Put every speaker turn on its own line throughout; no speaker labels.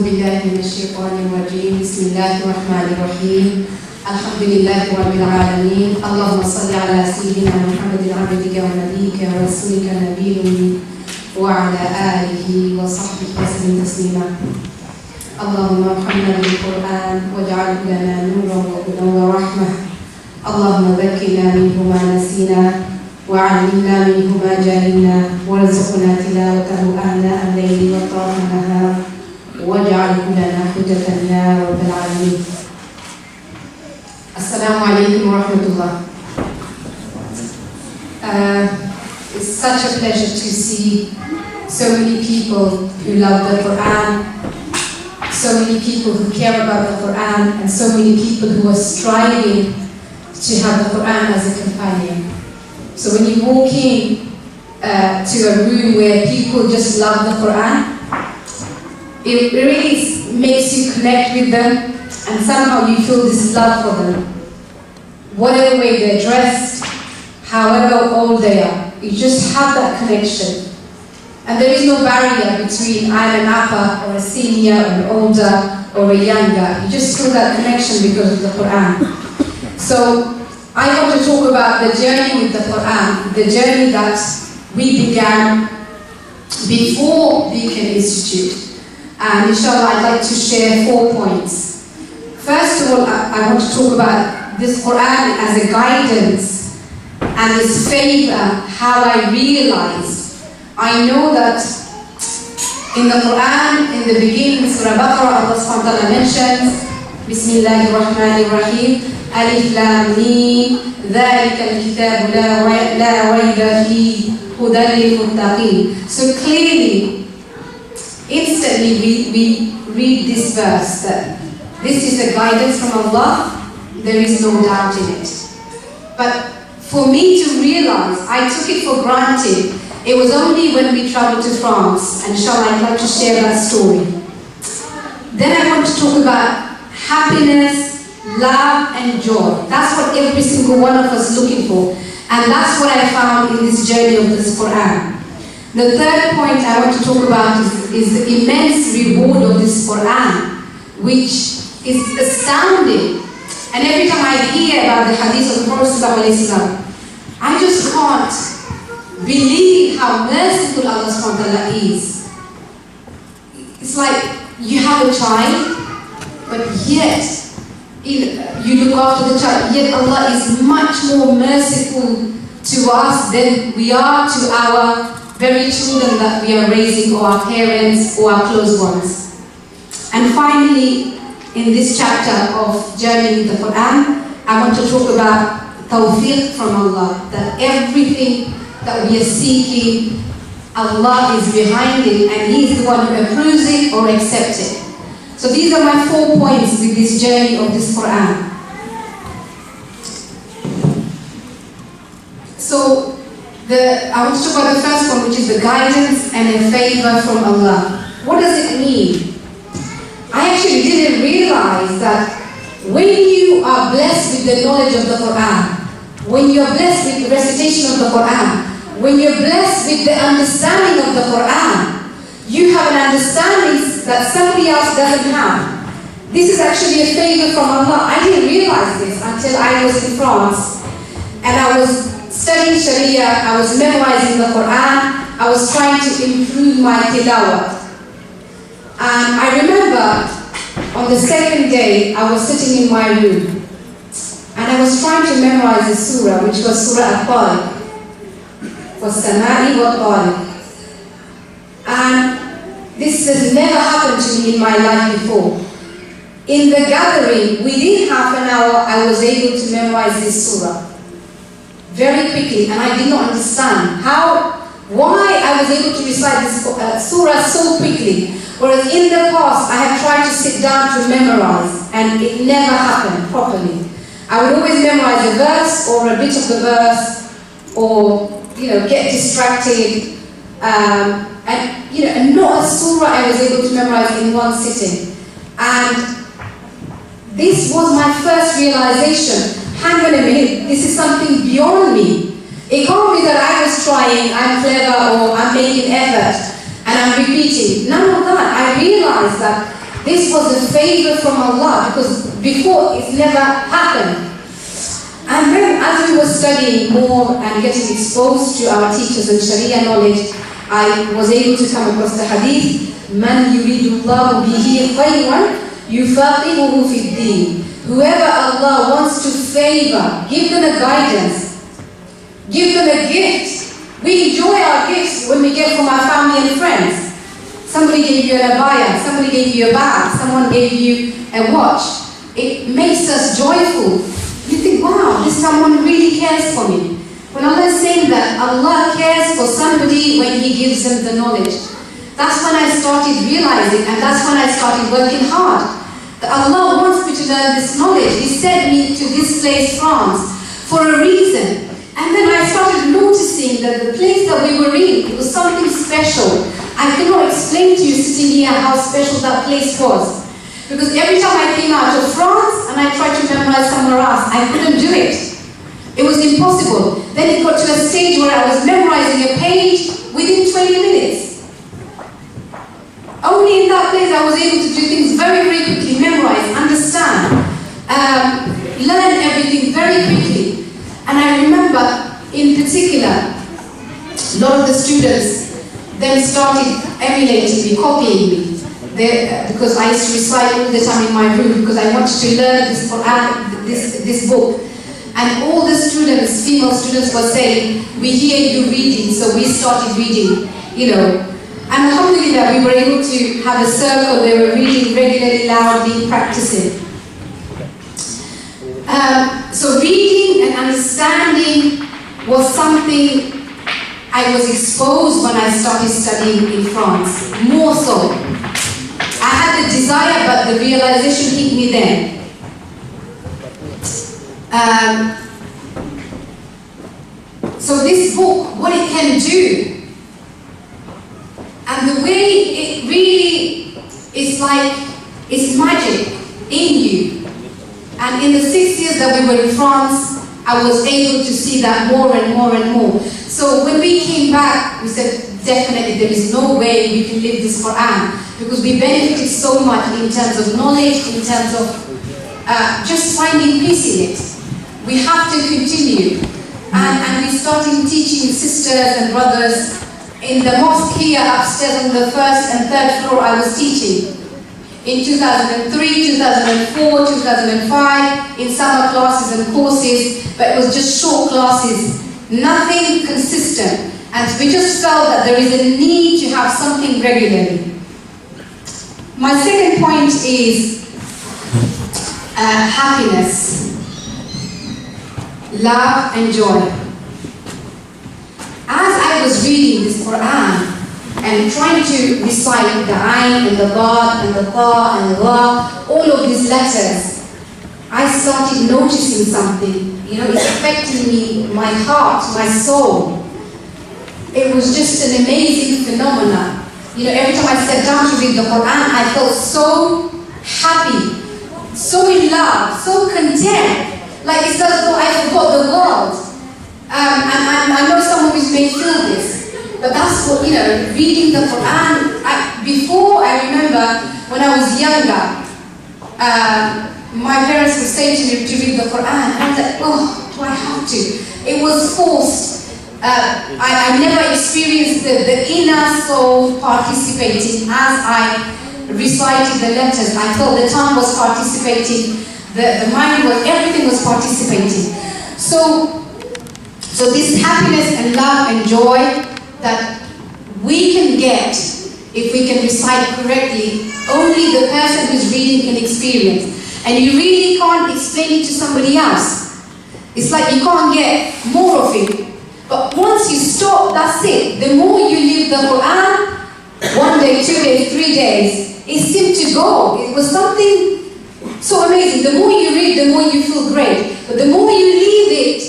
بالله من الشيطان الرجيم. بسم الله الرحمن الرحيم. الحمد لله رب العالمين. اللهم صل على سيدنا محمد عبدك ونبيك ورسولك النبي الأمي وعلى آله وصحبه وسلم تسليما. اللهم ارحمنا بالقرآن واجعله لنا نورا وهدى ورحمة. اللهم ذكرنا منه ما نسينا وعلمنا منه ما جهلنا وارزقنا تلاوته آناء الليل وطرف النهار واجعله لنا حجة يا رب العالمين. Assalamu alaikum wa rahmatullah. It's such a pleasure to see so many people who love the Quran, so many people who care about the Quran, and so many people who are striving to have the Quran as a companion. So when you walk in to a room where people just love the Quran, it really makes you connect with them, and somehow you feel this love for them. Whatever way they're dressed, however old they are, you just have that connection. And there is no barrier between I'm an upper or a senior or an older or a younger. You just feel that connection because of the Quran. So I want to talk about the journey with the Quran, the journey that we began before Beacon Institute. And inshallah, I'd like to share 4 points. First of all, I want to talk about this Quran as a guidance and its favor, how I realized. I know that in the Quran, in the beginning, Surah Baqarah, Allah subhanahu wa ta'ala mentions, Bismillahir Rahmanir Rahim, Alif Lam Mim, ذَلِكَ الْكِتَابُ لَا رَيْبَ فِيهِ هُدًى لِلْمُتَّقِينَ. So clearly, instantly we read this verse that this is the guidance from Allah, there is no doubt in it. But for me to realize, I took it for granted. It was only when we traveled to France, and inshallah I'd like to share that story. Then I want to talk about happiness, love and joy. That's what every single one of us is looking for. And that's what I found in this journey of this Quran. The third point I want to talk about is the immense reward of this Quran, which is astounding. And every time I hear about the hadith of the Prophet ﷺ, I just can't believe how merciful Allah subhanahu wa ta'ala is. It's like you have a child, but yet you look after the child, yet Allah is much more merciful to us than we are to our very children that we are raising, or our parents, or our close ones. And finally, in this chapter of Journey with the Quran, I want to talk about tawfiq from Allah, that everything that we are seeking, Allah is behind it, and He is the one who approves it or accepts it. So these are my 4 points with this journey of this Quran. So I want to talk about the first one, which is the guidance and a favor from Allah. What does it mean? I actually didn't realize that when you are blessed with the knowledge of the Quran, when you are blessed with the recitation of the Quran, when you're blessed with the understanding of the Quran, you have an understanding that somebody else doesn't have. This is actually a favor from Allah. I didn't realize this until I was in France and I was studying Sharia, I was memorizing the Quran, I was trying to improve my tilawah. And I remember on the second day, I was sitting in my room and I was trying to memorize a surah, which was Surah Al-Tariq, وَالسَّمَاءِ وَالطَّارِقِ. And this has never happened to me in my life before. In the gathering, within half an hour, I was able to memorize this surah very quickly, and I did not understand why I was able to recite this surah so quickly. Whereas in the past, I have tried to sit down to memorize, and it never happened properly. I would always memorize a verse or a bit of the verse, or get distracted, and not a surah I was able to memorize in one sitting. And this was my first realization. Hang on a minute, this is something beyond me. It can't be that I was trying, I'm clever, or I'm making effort, and I'm repeating. None of that. I realized that This was a favor from Allah, because before it's never happened. And then as we were studying more and getting exposed to our teachers and Sharia knowledge, I was able to come across the hadith, Man yuridullahu bihi khayran yufaqihuhu fid din. Whoever Allah wants to favor, give them a guidance, give them a gift. We enjoy our gifts when we get from our family and friends. Somebody gave you an abaya, somebody gave you a bag, someone gave you a watch. It makes us joyful. You think, wow, this someone really cares for me. When Allah is saying that Allah cares for somebody when He gives them the knowledge, that's when I started realizing, and that's when I started working hard. That Allah wants me to learn this knowledge. He sent me to this place, France, for a reason. And then I started noticing that the place that we were in, it was something special. I cannot explain to you sitting here how special that place was. Because every time I came out of France and I tried to memorize somewhere else, I couldn't do it. It was impossible. Then it got to a stage where I was memorizing a page within 20 minutes. Only in that place I was able to do things very, very quickly, memorize, understand, learn everything very quickly. And I remember, in particular, a lot of the students then started emulating me, copying me. Because I used to recite all the time in my room, because I wanted to learn this Quran, this book. And all the students, female students, were saying, we hear you reading, so we started reading, you know. And alhamdulillah, we were able to have a circle, they were reading regularly, loudly, practicing. So reading and understanding was something I was exposed when I started studying in France, more so. I had the desire, but the realization hit me then. So this book, what it can do, and the way it really is like, it's magic in you. And in the 6 years that we were in France, I was able to see that more and more and more. So when we came back, we said, definitely there is no way we can live this Quran, because we benefited so much in terms of knowledge, in terms of just finding peace in it. We have to continue. And we started teaching sisters and brothers in the mosque here upstairs on the 1st and 3rd floor. I was teaching in 2003, 2004, 2005, in summer classes and courses, but it was just short classes, nothing consistent. And we just felt that there is a need to have something regularly. My second point is happiness, love and joy. As I was reading this Quran and trying to recite the Ain and the Ba and the Ta and the Ra, all of these letters, I started noticing something. You know, it's affecting me, my heart, my soul. It was just an amazing phenomenon. You know, every time I sat down to read the Quran, I felt so happy, so in love, so content. Like it's as though I forgot the world. And I know some of you may feel this, but that's what, you know, reading the Quran. Before, I remember when I was younger, my parents would say to me to read the Quran, and I was like, oh, do I have to? It was forced. I never experienced the inner soul participating as I recited the letters. I felt the tongue was participating, the mind was, everything was participating. So this happiness and love and joy that we can get if we can recite correctly, only the person who's reading can experience. And you really can't explain it to somebody else. It's like you can't get more of it. But once you stop, that's it. The more you live the Quran, 1 day, 2 days, 3 days, it seemed to go. It was something so amazing. The more you read, the more you feel great. But the more you leave it,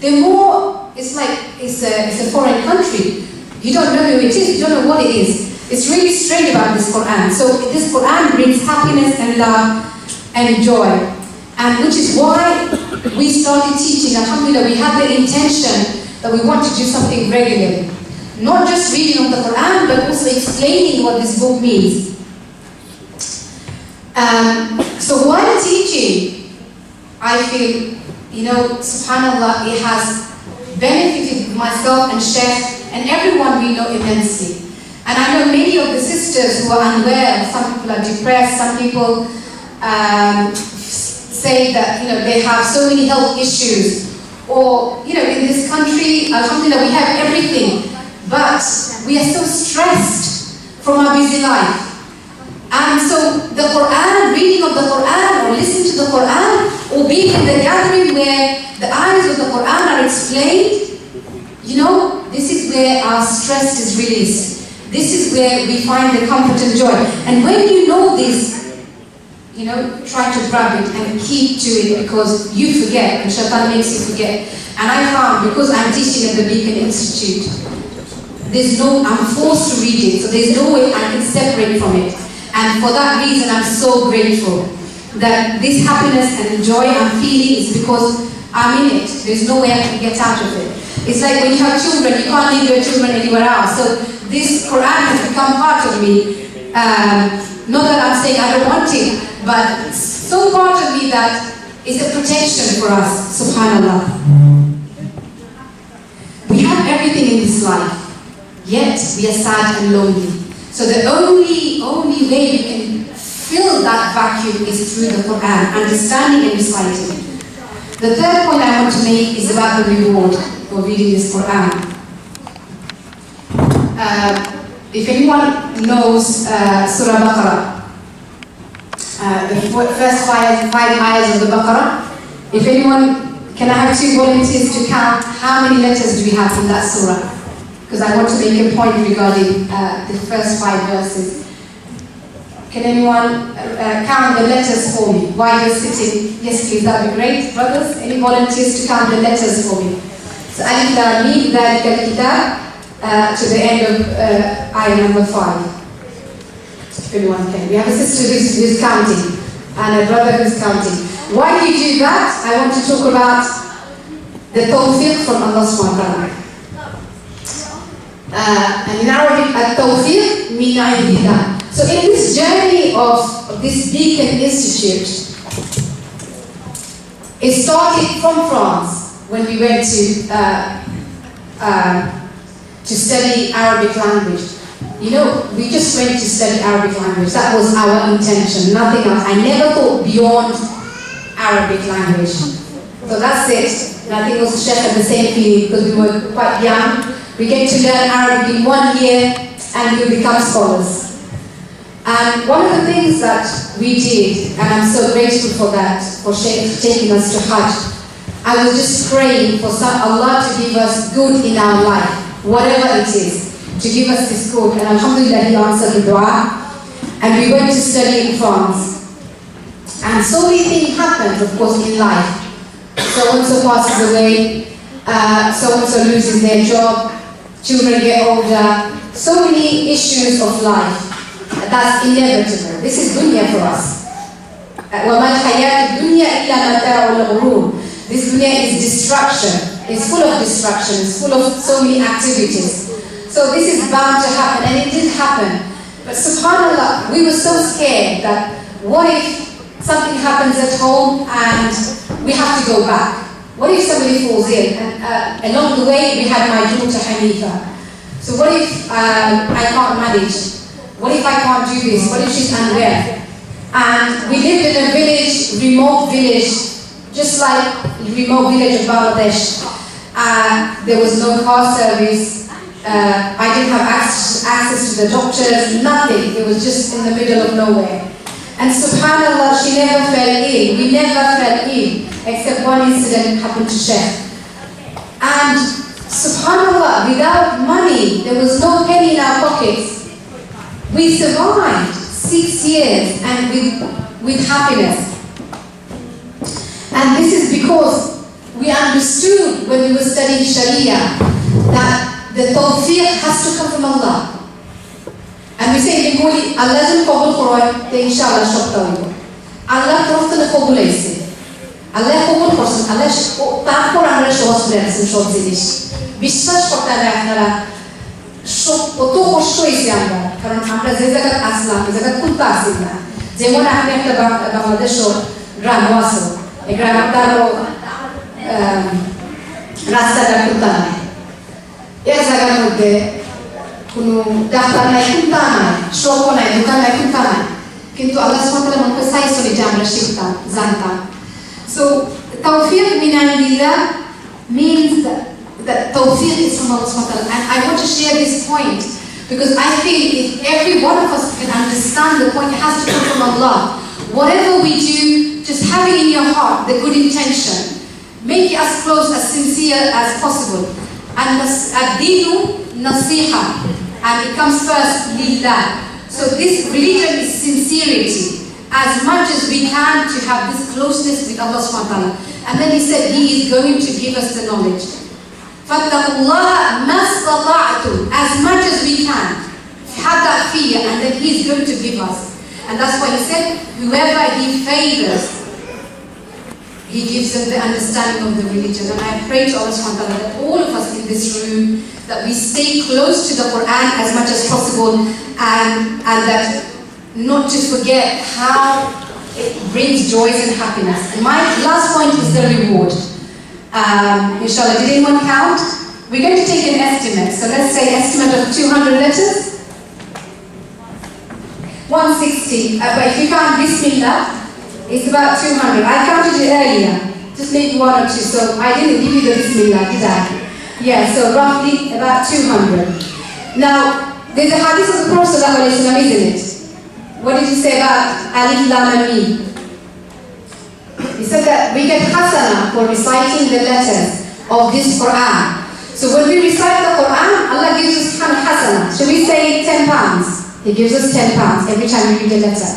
the more it's like it's a foreign country. You don't know who it is, you don't know what it is. It's really strange about this Quran. So this Quran brings happiness and love and joy. And which is why we started teaching. Alhamdulillah, we had the intention that we want to do something regularly. Not just reading of the Quran, but also explaining what this book means. So while teaching, I feel, subhanAllah, it has benefited myself and Sheikh and everyone we know immensely. And I know many of the sisters who are unwell, some people are depressed, some people say that they have so many health issues. Or, in this country, alhamdulillah, we have everything. But we are so stressed from our busy life. And so the Quran, reading of the Quran, or listening to the Quran, or being in the gathering where the ayahs of the Quran are explained, this is where our stress is released. This is where we find the comfort and joy. And when you know this, try to grab it and keep to it, because you forget, and shaitan makes you forget. And I found, because I'm teaching at the Beacon Institute, I'm forced to read it, so there's no way I can separate from it. And for that reason, I'm so grateful that this happiness and joy I'm feeling is because I'm in it. There's no way I can get out of it. It's like when you have children, you can't leave your children anywhere else. So this Quran has become part of me. Not that I'm saying I don't want it, but so part of me that it's a protection for us, subhanAllah. We have everything in this life, yet we are sad and lonely. So the only way we can fill that vacuum is through the Quran, understanding and reciting. The third point I want to make is about the reward for reading this Quran. If anyone knows Surah Baqarah, the first five ayahs of the Baqarah, if anyone, can I have 2 volunteers to count how many letters do we have from that surah? Because I want to make a point regarding the first 5 verses. Can anyone count the letters for me while you're sitting? Yes, please, that would be great. Brothers, any volunteers to count the letters for me? So, Alif Lam Mim, Dhalika al-Kitab, to the end of ayah number 5. If anyone can. We have a sister who's counting, and a brother who's counting. While you do that, I want to talk about the tawfiq from Allah subhanahu wa ta'ala. And in Arabic, at-tawfiq min 'indillah. So in this journey of this Beacon Institute, it started from France when we went to study Arabic language. We just went to study Arabic language. That was our intention, nothing else. I never thought beyond Arabic language. So that's it. And I think also Sheikh had the same feeling because we were quite young. We get to learn Arabic in 1 year and we become scholars. And one of the things that we did, and I'm so grateful for that, for Sheikh taking us to Hajj, I was just praying for Allah to give us good in our life, whatever it is, to give us this good. And alhamdulillah, He answered the dua. And we went to study in France. And so many things happened, of course, in life. So-and-so passes away, so-and-so loses their job, children get older, so many issues of life. That's inevitable. This is dunya for us. وَمَا الْحَيَاةُ الدُّنْيَا إِلَّا مَتَاعُ الْغُرُورِ. This dunya is destruction. It's full of destruction. It's full of so many activities. So this is bound to happen, and it did happen. But subhanAllah, we were so scared that what if something happens at home and we have to go back? What if somebody falls in? And along the way, we had my daughter Hanifa. So what if I can't manage? What if I can't do this? What if she's unwell? And we lived in a village, remote village, just like the remote village of Bangladesh. There was no car service. I didn't have access to the doctors, nothing. It was just in the middle of nowhere. And subhanAllah, she never fell ill. We never fell ill, except one incident happened to Sheikh. And subhanAllah, without money, there was no penny in our pockets. We survived 6 years and with happiness. And this is because we understood when we were studying Sharia that the tawfiq has to come from Allah. And we say, Allah is qabul Quran, inshallah shaktawi. Allah Quran qabul ayse. Allah qabul Quran, Allah ta Quran re showas bersin shod zidish. Bishwash korte আপনারা কত কষ্ট হয়েছে আমরা, কারণ আমরা যে জায়গায় আসলাম, এই জায়গায় খুলতে আসি না, যেমন আপনি একটা বাংলাদেশ গ্রাম আছে এই গ্রামটারও রাস্তাঘাট খুলতা নাই এক জায়গার মধ্যে কোনো ডাক্তার নাই খুলতা নাই শপ নাই দোকান নাই খুলতা নাই কিন্তু আল্লাহ সুবহানাহু ওয়া তাআলা মনকে চাইছিল যে আমরা শিখতাম জানতাম so tawfiq min indillah means that tawfiq is from Allah subhanahu wa ta'ala and I want to share this point because I feel if every one of us can understand the point, it has to come from Allah. Whatever we do, just have it in your heart, the good intention. Make it as close, as sincere as possible. And ad-dinu nasiha. And it comes first, lillah. So this religion is sincerity. As much as we can to have this closeness with Allah subhanahu wa ta'ala. And then he said he is going to give us the knowledge. فَاتَّقُوا اللَّهَ مَا اسْتَطَعْتُمْ as much as we can. Have that fear and then he is going to give us. And that's why he said, whoever he favors, he gives them the understanding of the religion. And I pray to Allah subhanahu wa ta'ala that all of us in this room, that we stay close to the Quran as much as possible and that not to forget how it brings joys and happiness. And my last point is the reward. Inshallah, did anyone count? We're going to take an estimate. So let's say estimate of 200 letters. 160. But if you count Bismillah, it's about 200. I counted it earlier. Just maybe one or two. So I didn't give you the Bismillah, did I? Yeah, so roughly about 200. Now, there's a hadith of the Prophet ﷺ, isn't it? What did he say about Alif Lam and Mim? He said that we get hasana for reciting the letters of this Quran. So when we recite the Quran, Allah gives us hasana. Should we say 10 pounds? He gives us 10 pounds every time we read a letter.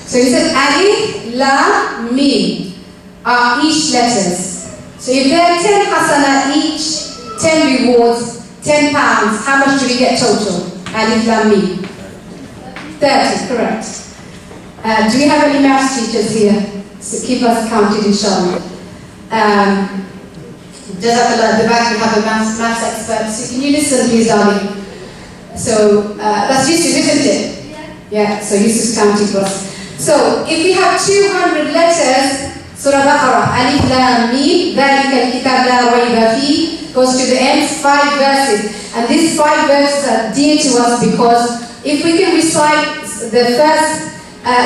So he says Alif, Lam, Mim are each letters. So if there are 10 hasana each, 10 rewards, 10 pounds, how much do we get total? Alif, Lam, Mim. 30, correct. Do we have any maths teachers here? So keep us counted, inshallah. Jazakallah, at the back we have a maths expert. So can you listen, please, darling? So that's Yusuf, isn't it? Yeah, so Yusuf's counting for us. So if we have 200 letters, Surah Baqarah, Alif Lam Mim, Dhalika al-Kitab la rayba fi, goes to the end, 5 verses. And these 5 verses are dear to us because if we can recite the first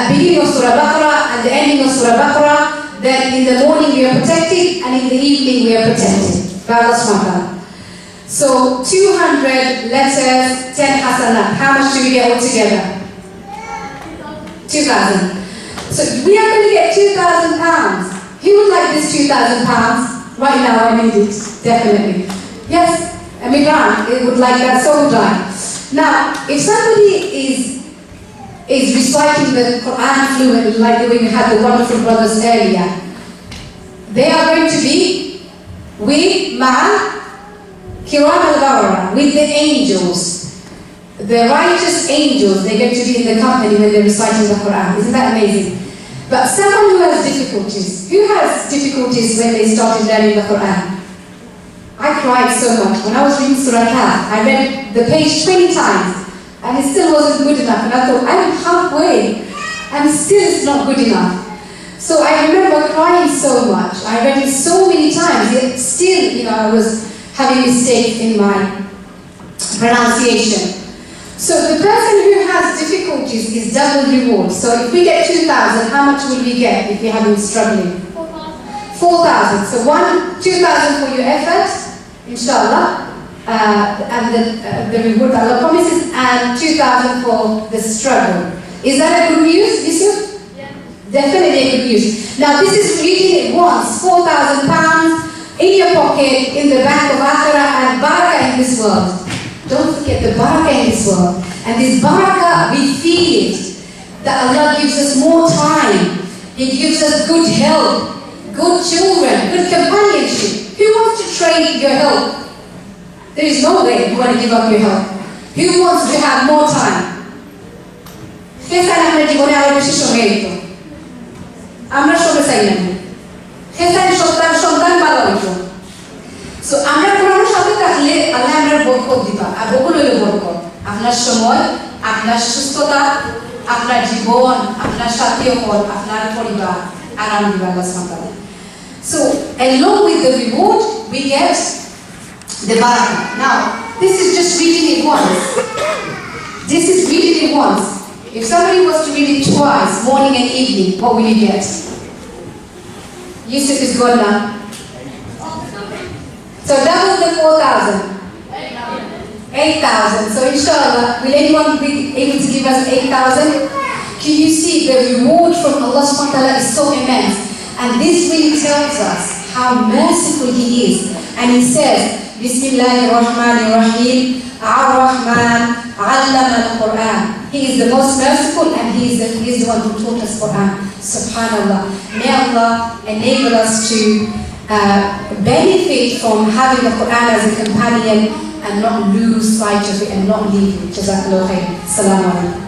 beginning of Surah Baqarah and the ending of Surah Baqarah, then in the morning we are protected and in the evening we are protected by Allah subhanahu wa ta'ala. So 200 letters, 10 hasanat. How much do we get altogether? 2,000. So we are going to get 2,000 pounds. Who would like this 2,000 pounds? Right now I need it, definitely. Yes, Imran, it would like that, so would I. Now, if somebody is reciting the Quran fluently, like the way we had the wonderful brothers earlier, they are going to be with Kiram al-Barara, with the angels. The righteous angels, they're going to be in the company when they're reciting the Quran. Isn't that amazing? But someone who has difficulties, who has difficulties when they started learning the Quran? I cried so much. When I was reading Surah Kahf, I read the page 20 times. And it still wasn't good enough. And I thought, I'm halfway. And still it's not good enough. So I remember crying so much. I read it so many times. Yet still, I was having mistakes in my pronunciation. So the person who has difficulties is double reward. So if we get 2,000, how much will we get if we have been struggling? 4,000. So 2,000 for your effort, inshallah. And the reward Allah promises, and 2,000 for the struggle. Is that a good news, Yusuf? Yeah. Definitely a good news. Now this is reading it once, 4,000 pounds in your pocket, in the bank of Akhirah, and barakah in this world. Don't forget the barakah in this world. And this barakah, we feel it. That Allah gives us more time. He gives us good health, good children, good companionship. Who wants to trade your health? There is no way you want to give up your health. Who wants to have more time? So আমরা কোরআনের সাথে থাকলে আল্লাহ আমরা বরকত দিবা আর বকুল হইল বরকত আপনার সময় আপনার সুস্থতা আপনার জীবন, আপনার সাথীয় পথ, আপনার পরিবার আরাম দিবে আল্লাহ সুবহানাহু ওয়া তাআলা। So, along with the reward, we get the barakah. Now, this is just reading it once. This is reading it once. If somebody was to read it twice, morning and evening, what will you get? Yusuf is good now. So double the 4,000. 8,000. So inshallah, will anyone be able to give us 8,000? Can you see the reward from Allah subhanahu wa ta'ala is so immense? And this really tells us how merciful He is. And He says, Bismillahirrahmanirrahim, Ar-Rahman, Allama al-Quran. He is the most merciful and He is the one who taught us Quran. Subhanallah. May Allah enable us to benefit from having the Quran as a companion and not lose sight of it and not leave it. Jazakallah khair. Assalamu alaikum.